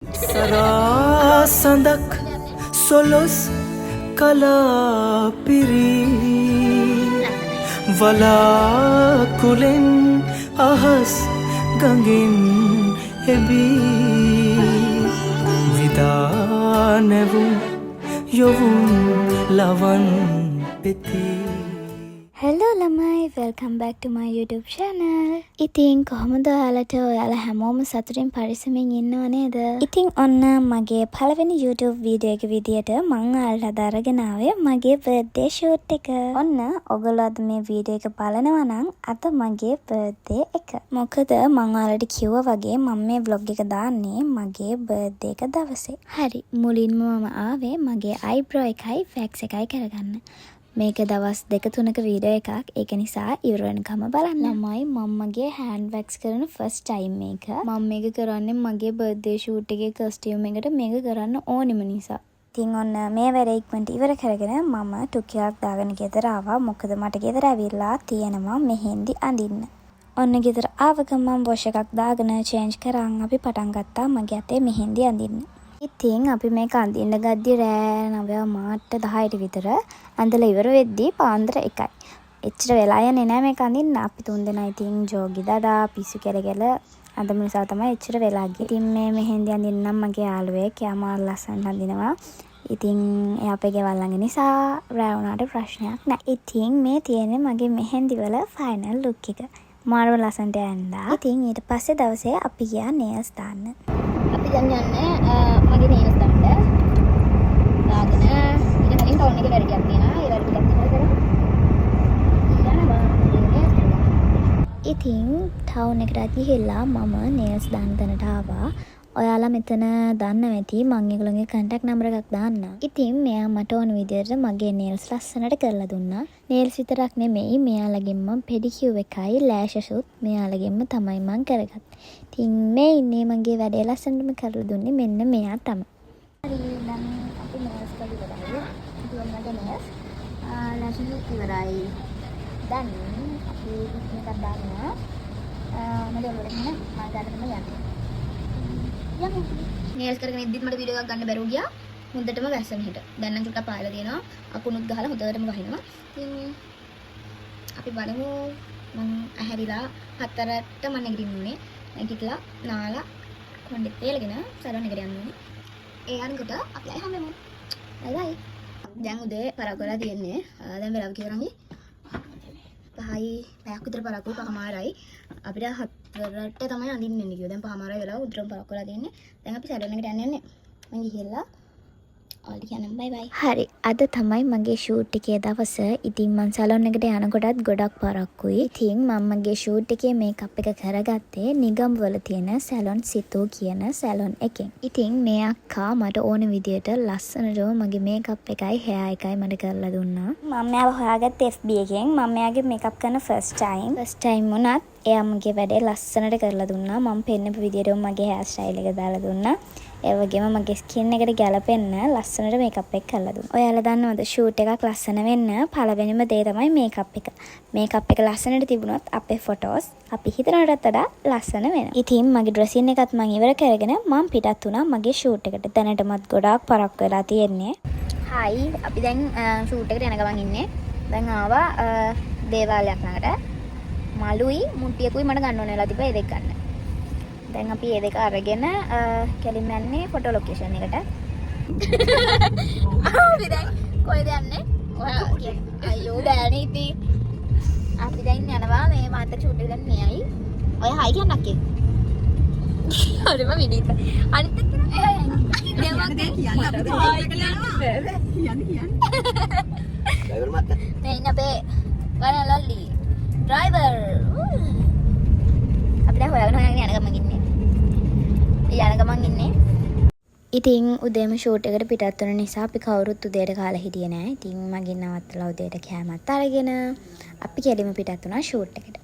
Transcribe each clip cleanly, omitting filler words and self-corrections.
සරාසඳක් සොලොස් කලාපිරි වලාකුලෙන් අහස් ගඟින් හෙබී විදානැවුම් යොවුන් ලවන් පෙති. Hello ළමයි, welcome back to my YouTube channel. ඉතින් කොහොමද ඔයාලා හැමෝම සතුටින් පරිස්සමින් ඉන්නව නේද? ඉතින් ඔන්න මගේ පළවෙනි YouTube වීඩියෝ එක විදියට මම ඔයාලට අරගෙන ආවේ මගේ birthday shoot එක. ඔන්න ඔයගොල්ලෝ අද මේ වීඩියෝ එක බලනවා නම් අද මගේ birthday එක. මොකද මම ඔයාලට කිව්වා වගේ මම මේ vlog එක දාන්නේ මගේ birthday එක දවසේ. හරි, මුලින්ම මම ආවේ මගේ eyebrow එකයි wax එකයි කරගන්න. මේක දවස් 2-3ක වීඩියෝ එකක්. ඒක නිසා ඉවර වෙනකම බලන්න. ළමයි මම්මගේ hand wax කරන first time මේක. මම මේක කරන්නේ මගේ birthday shoot එකේ costume එකට මේක කරන්න ඕනෙම නිසා. ඉතින් ඔන්න මේ වැඩ ඉක්මනට ඉවර කරගෙන මම ටුකියක් දාගෙන ගෙදර ආවා. මොකද මට ගෙදර ඇවිල්ලා තියෙනවා මෙහෙන්දි අඳින්න. ඔන්න ගෙදර ආව ගමන් wash එකක් දාගෙන change කරන් අපි පටන් ගත්තා මගේ අතේ මෙහෙන්දි අඳින්න. ඉතින් අපි මේක අඳින්න ගද්දි රෑ 9:10ට විතර ඇඳලා ඉවර වෙද්දී පාන්දර 1යි. එච්චර වෙලා යන්නේ නැහැ මේක අඳින්න. අපි තුන් දෙනා ඉතින් ජෝගි දාදා පිස්සු කෙලගෙල අඳමු නිසා තමයි එච්චර වෙලා ගියේ. ඉතින් මේ මෙහෙන්දි අඳින්නම් මගේ යාළුවෙක් යාමා ලස්සනට අඳිනවා. ඉතින් එයා අපේ ගෙවල් ළඟ නිසා රෑ වුණාට ප්‍රශ්නයක් නැහැ. ඉතින් මේ තියෙන්නේ මගේ මෙහෙන්දි වල ෆයිනල් ලුක් එක. මාරව ලස්සනට ඇඳා. ඉතින් ඊට පස්සේ දවසේ අපි ගියා නේල්ස් දාන්න. අපි දැන් යන්නේ මගේ නේල්ස් දාන්න. දාගෙන ඊට කලින් ටෝන් එකට වැඩියක් තියෙනවා. ඒ වැඩ ටිකක් ඉවර කරලා ඉතින් ටවුන් එකට ගිහිල්ලා මම නේල්ස් දාන්න තැනට ආවා. ඔයාලා මෙතන දන්නවා ඇති මම ඒගොල්ලන්ගේ contact number එකක් දාන්නම්. ඉතින් මෙයා මට ඕන විදිහට මගේ nails ලස්සනට කරලා දුන්නා. nails විතරක් නෙමෙයි මෙයාලගෙන් මම pedicure එකයි lashes උත් මෙයාලගෙන්ම තමයි මම කරගත්තේ. ඉතින් මේ ඉන්නේ මගේ වැඩේ ලස්සනටම කරලා දුන්නේ මෙන්න මෙයා තමයි. හරි දැන් අපි nails කරලා ඉවරයි. ඉතින් මගේ nails lashes උත් ඉවරයි. දැන් අපි මේක දාන්න මම දෙවලට මම ගන්නම යන්නේ. නේල්ස් කරගෙන ඉද්දිත් මට වීඩියෝ එකක් ගන්න බැරුව ගියා. හොඳටම වැස්සන හිට. දැන් නම් චුට්ටක් පායලා තියෙනවා. අකුණුත් ගහලා හොඳටම වහිනවා. ඉතින් අපි බලමු මම ඇහැරිලා 4ට මම නැගිටින්න ඕනේ. නැගිටලා නාලා කොණ්ඩෙත් වේලගෙන සැලොන් එකට යන්න ඕනේ. ඒ අනකට අපි ආයෙ හම්බෙමු. බයි බයි. දැන් උදේ පරක් වෙලා තියෙන්නේ. දැන් වෙලාව කීතරම්ද? 5යි පැයක් විතර පරක්කුයි 5:00යි. අපිට 4ට තමයි අඳින්න ඉන්නේ කිව්වා. දැන් 5:00 වෙලා උදේටම පරක් වෙලා තියෙන්නේ. දැන් අපි සැලොන් එකට යන්නේ. මම ගිහිල්ලා ඔයාලට කියන්නම් බයි බයි. හරි. අද තමයි මගේ ෂූට් එකේ දවස. ඉතින් මම සැලොන් එකට යනකොටත් ගොඩක් පරක්කුයි. ඉතින් මම මගේ ෂූට් එකේ මේකප් එක කරගත්තේ නිගම්වල තියෙන සැලොන් සිතෝ කියන සැලොන් එකෙන්. ඉතින් මේ අක්කා මට ඕන විදියට ලස්සනටම මගේ මේකප් එකයි hair එකයි මට කරලා දුන්නා. මම මෙයාව හොයාගත්තේ FB එකෙන්. මම මෙයාගේ මේකප් කරන first time වුණත් එයා මගේ වැඩේ ලස්සනට කරලා දුන්නා. මම පෙන්නපු විදියටම මගේ hair style එක දාලා දුන්නා. ඒ වගේම මගේ ස්කින් එකට ගැලපෙන්න ලස්සනට මේකප් එක කරලා දුන්නා. ඔයාලා දන්නවද ෂූට් එකක් ලස්සන වෙන්න පළවෙනිම දේ තමයි මේකප් එක. මේකප් එක ලස්සනට තිබුණොත් අපේ ෆොටෝස් අපි හිතනටත් වඩා ලස්සන වෙනවා. ඉතින් මගේ ඩ්‍රෙසින් එකත් මම ඉවර කරගෙන මම පිටත් වුණා මගේ ෂූට් එකට. දැනටමත් ගොඩාක් පරක් වෙලා තියෙන්නේ. හයි අපි දැන් ෂූට් එකට යන ගමන් ඉන්නේ. දැන් ආවා දේවාලයක් ළඟට. මලුයි මුට්ටියකුයි මට ගන්න ඕනේ වෙලා තිබ්බා ඒ දෙක ගන්න. දැන් අපි මේ දෙක අරගෙන කෙලින්ම යන්නේ ෆොටෝ ලොකේෂන් එකට. අපි දැන් කොහෙද යන්නේ? ඔයා අයියෝ බෑනේ ඉතින්. අපි දැන් යනවා මේ මාතර ෂූට් එක දැන් මෙයයි. ඔය හයි කියන්න අක්කේ. හරිම විදිහට. අනිත් එක්ක දෙවක් කියන්න අපි හයි කියනවා. කියන්නේ. ඩ්‍රයිවර් මත්ත. මේ ඉන්න අපේ වරලල්ලි. ඩ්‍රයිවර්. අපි දැන් හොයාගෙන යන ගමන් ඉන්නේ. ඉතින් උදේම ෂූට් එකට පිටත් වෙන නිසා අපි කවුරුත් උදේට කාලා හිටියේ නෑ. ඉතින් මගෙන් නවත්තලා උදේට කෑමත් අරගෙන අපි කෙලිම පිටත් වුණා ෂූට් එකට.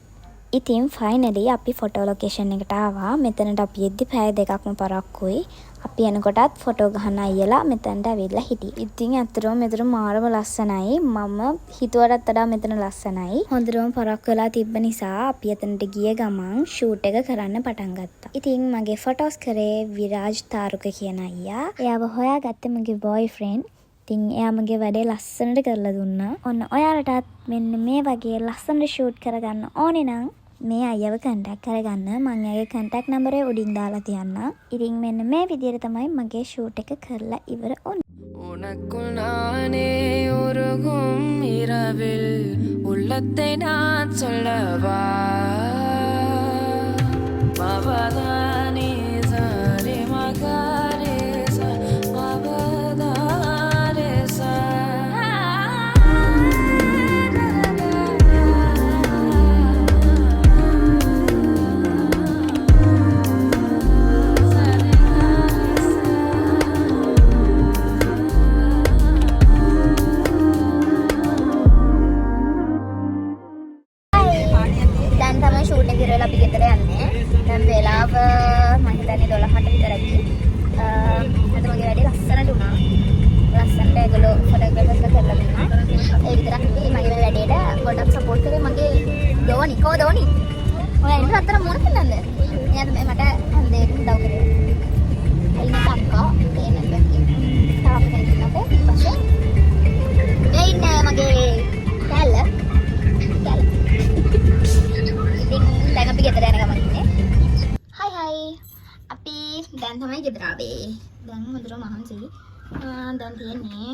ඉතින් ෆයිනලි අපි ෆොටෝ ලොකේෂන් එකට ආවා. මෙතනට අපි එද්දි පැය දෙකක්ම පරක්කුයි. අපි එනකොටත් ෆොටෝ ගහන්න අයියලා මෙතනට ඇවිල්ලා හිටියේ. ඉතින් ඇත්තටම මෙතන මාරම ලස්සනයි. මම හිතුවටත් වඩා මෙතන ලස්සනයි. හොඳටම පරක් වෙලා තිබ්බ නිසා අපි එතනට ගිය ගමන් ෂූට් එක කරන්න පටන් ගත්තා. ඉතින් මගේ ෆොටෝස් කරේ විරාජ් තාරුක කියන අයියා. එයාව හොයාගත්තේ මගේ බොයිෆ්‍රෙන්ඩ්. ඉතින් එයා මගේ වැඩේ ලස්සනට කරලා දුන්නා. ඔන්න ඔයාලටත් මෙන්න මේ වගේ ලස්සනට ෂූට් කරගන්න ඕනේ නම් මේ අයව කන්ටැක්ට් කරගන්න. මම එයාගේ කන්ටැක්ට් නම්බරය උඩින් දාලා තියන්නම්. ඉතින් මෙන්න මේ විදිහට තමයි මගේ ෂූට් එක කරලා ඉවර වුනේ. உனக்குள் நானே உருகும் இரவில் உள்ளத்தை நான் சொல்லவா மவதானி சரி மகாரே ச மவதாரே ச දැන් තමයි ෂූට් එක ඉවරලා අපි ගෙදර යන්නේ. දැන් වෙලාව මම හිතන්නේ 12ට විතරයි. අද මගේ වැඩේ ලස්සනට වුණා. ලස්සනට ඒගොල්ලෝ ෆොටෝග්‍රැෆර්ස්ලා කරලා දුන්නා. ඒ විතරක් නෙවෙයි මගේ වැඩේට ගොඩක් සපෝට් කරේ මගේ දෝනි. දෝනි. ඔයා ඉන්න අතර මොන පින්නන්ද? එයාද මට හැන්දේ උදව් කරේ. අයින අක්කා එන්න බැරි. තාම කෙනෙක් ඉන්නකෝ ඊපස්සේ. මේ ඉන්නේ මගේ කැල්ල. දැන් අපි ගෙදර යන ගමන් ඉන්නේ. හයි. අපි දැන් තමයි ගෙදර ආවේ. දැන් හොඳට මහන්සි. දැන් තියෙන්නේ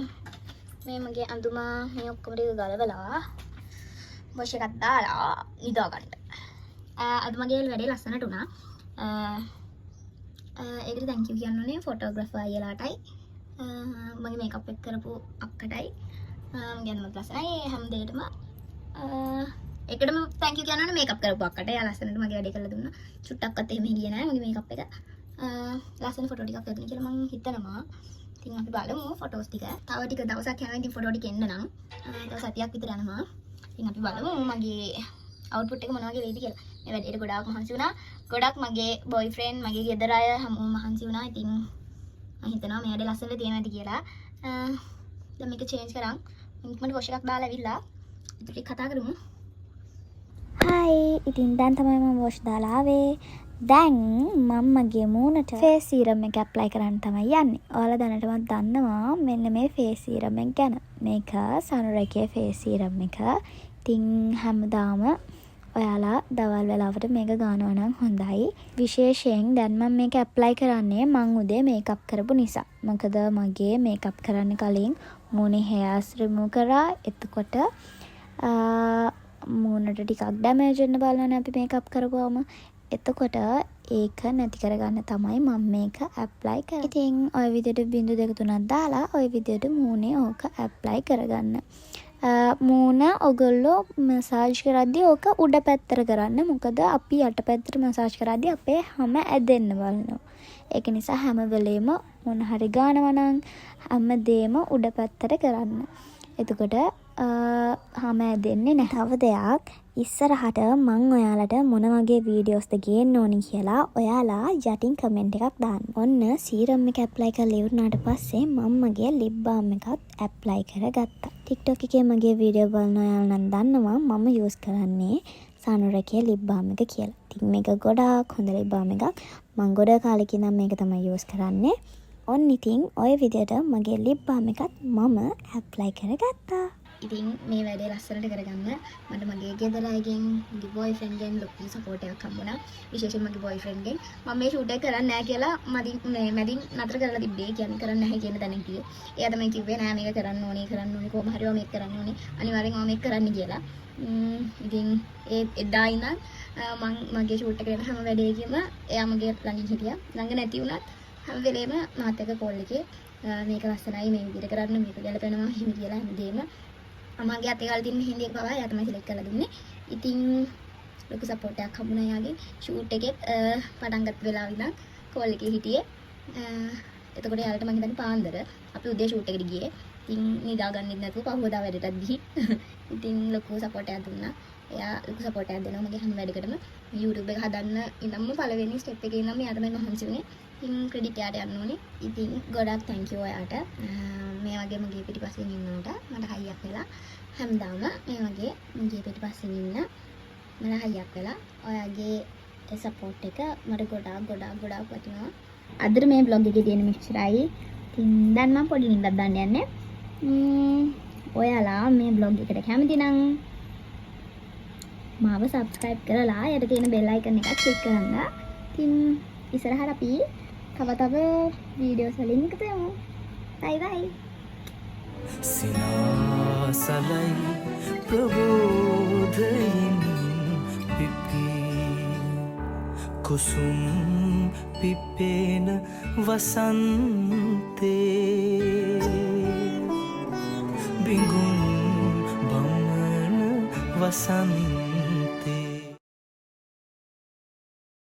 මේ මගේ අඳුම මේ ඔක්කොම ටික ගලවලා වොෂ් එකක් දාලා නිදා ගන්න. අද මගේ වැඩේ ලස්සනට වුණා. ඒකට thank you කියන්න ඕනේ ෆොටෝග්‍රැෆර් අයියලාටයි. මගේ මේකප් එක කරපු අක්කටයි. මගේ අඳුමත් ලස්සනයි හැම දෙයකටම. එකටම thank you කියන්න ඕනේ මේකප් කරපු අක්කට. එයා ලස්සනට මගේ වැඩේ කරලා දුන්නා. චුට්ටක්වත් එහෙම ගියේ නෑ මගේ මේකප් එක. ලස්සන ෆොටෝ ටිකක් ගන්න කියලා මම හිතනවා. ඉතින් අපි බලමු ෆොටෝස් ටික. තව ටික දවසක් යනවා ඉතින් ෆොටෝ ටික එන්න නම්. තව සතියක් විතර යනවා. ඉතින් අපි බලමු මගේ අවුට්පුට් එක මොන වගේ වෙයිද කියලා. මේ වැඩේට ගොඩාක් මහන්සි වුණා. ගොඩක් මගේ බොයිෆ්‍රෙන්ඩ් මගේ ගෙදර අය හැමෝම මහන්සි වුණා. ඉතින් මම හිතනවා මේ වැඩේ ලස්සනට තියෙනවා ඇති කියලා. දැන් මේක චේන්ජ් කරන් ඉක්මනට වොෂ් එකක් දාලා ඇවිල්ලා ඉතින් ටික කතා කරමු. හයි. ඉතින් දැන් තමයි මම වොෂ් දාලා ආවේ. දැන් මම මගේ මූණට ෆේස් සීරම් එක ඇප්ලයි කරන්න තමයි යන්නේ. ඔයාලා දැනටමත් දන්නවා මෙන්න මේ ෆේස් සීරම් එක ගැන. මේක සනුරකේ ෆේස් සීරම් එක. ඉතින් හැමදාම ඔයාලා දවල් වෙලාවට මේක ගන්නවා නම් හොඳයි. විශේෂයෙන් දැන් මම මේක ඇප්ලයි කරන්නේ මං උදේ මේකප් කරපු නිසා. මොකද මගේ මේකප් කරන්න කලින් මූණේ හේර්ස් රිමූව් කරා. එතකොට මූණට ටිකක් ඩැමේජ් වෙන්න බලනවා අපි මේකප් කරපුවම. එතකොට ඒක නැති කරගන්න තමයි මම මේක ඇප්ලයි කරන්නේ. ඉතින් ඔය විදිහට බිංදු දෙක තුනක් දාලා ඔය විදිහට මූණේ ඕක ඇප්ලයි කරගන්න. මූණ ඔයගොල්ලෝ මසාජ් කරද්දී ඕක උඩ පැත්තට කරන්න. මොකද අපි යට පැත්තට මසාජ් කරද්දී අපේ හැම ඇදෙන්න බලනවා. ඒක නිසා හැම වෙලේම මොන හරි ගන්නවා නම් හැමදේම උඩ පැත්තට කරන්න. එතකොට හැම ඇදෙන්නේ නැහැ. තව දෙයක් ඉස්සරහට මං ඔයාලට මොන වගේ වීඩියෝස්ද ගේන්න ඕනි කියලා ඔයාලා යටින් කමෙන්ට් එකක් දාන්න. ඔන්න සීරම් එක ඇප්ලයි කරලා ඉවරනාට පස්සේ මම මගේ ලිප් බාම් එකත් ඇප්ලයි කරගත්තා. TikTok එකේ මගේ වීඩියෝ බලන ඔයාලා නම් දන්නවා මම යූස් කරන්නේ සනුරකේ ලිප් බාම් එක කියලා. ඉතින් මේක ගොඩාක් හොඳ ලිප් බාම් එකක්. මම ගොඩ කාලෙකින් ඉඳන් මේක තමයි යූස් කරන්නේ. ඔන්න ඉතින් ඔය විදිහට මගේ ලිප් බාම් එකත් මම ඇප්ලයි කරගත්තා. ඉතින් මේ වැඩේ ලස්සනට කරගන්න මට මගේ ගෙදර අයගෙන් මගේ බොයිෆ්‍රෙන්ඩ්ගෙන් ලොකු සපෝට් එකක් හම්බුණා. විශේෂයෙන් මගේ බොයිෆ්‍රෙන්ඩ්ගෙන් මම මේ ෂූට් එක කරන්නේ නැහැ කියලා මැදින් නතර කරලා තිබ්බේ. කියන්නේ කරන්නේ නැහැ කියන තැනින් කිව්වේ. එයා තමයි කිව්වේ නෑ මේක කරන්න ඕනේ කොහොම හරි මේක කරන්න ඕනේ. අනිවාර්යෙන් මම මේක කරන්න කියලා. ඉතින් ඒ එදා ඉඳන් මම මගේ ෂූට් එක කරන හැම වැඩේකම එයා මගේ ළඟින් හිටියා. ළඟ නැති වුණත් හැම වෙලේම මාත් එක්ක කෝල් එකේ මේක ලස්සනයි මේ විදිහට කරන්න මේක ගැලපෙනවා එහෙම කියලා හැමදේම මගේ අතේ ගාලා තියෙන මෙහෙන්දි එක පවා එයා තමයි සිලෙක්ට් කරලා දුන්නේ. ඉතින් ලොකු සපෝට් එකක් හම්බුණා එයාගෙන්. ෂූට් එකෙත් පටන් ගත්ත වෙලාව ඉඳන් කෝල් එකේ හිටියේ. එතකොට එයාලට මම හිතන්නේ පාන්දර අපි උදේ ෂූට් එකට ගියේ. ඉතින් නිදාගන්නෙත් නැතුව පහුවදා වැඩටත් ගිහින් ඉතින් ලොකු සපෝට් එකක් දුන්නා. එයා ලොකු සපෝට් එකක් දෙනවා මගේ හැම වැඩකටම. YouTube එක හදන්න ඉඳන්ම පළවෙනි ස්ටෙප් එකේ ඉඳන්ම එයා තමයි මහන්සි වුණේ. ඉතින් ක්‍රෙඩිට් එයාට යන්න ඕනේ. ඉතින් ගොඩක් thank you ඔයාට. මේ වගේ මගේ පිටිපස්සෙන් ඉන්නවට මට හයියක් වෙලා හැමදාම මේ වගේ මගේ පිටිපස්සෙන් ඉන්න මට හයියක් වෙලා ඔයාගේ සපෝට් එක මට ගොඩාක් වටිනවා. අදට මේ vlog එකේ තියෙන මෙච්චරයි. ඉතින් දැන් මම පොඩි නින්දක් දාන්න යන්නේ. ඔයාලා මේ vlog එකට කැමති නම් මාව subscribe කරලා යට තියෙන bell icon එක click කරන්න. ඉතින් ඉස්සරහට අපි තව වීඩියෝස් වලින් එකතු වෙමු. bye bye. සිනාසලයි ප්‍රබෝධයින් පිපි කුසුම් පිපෙන වසන්තේ බිඟුම් බමන වසන්තේ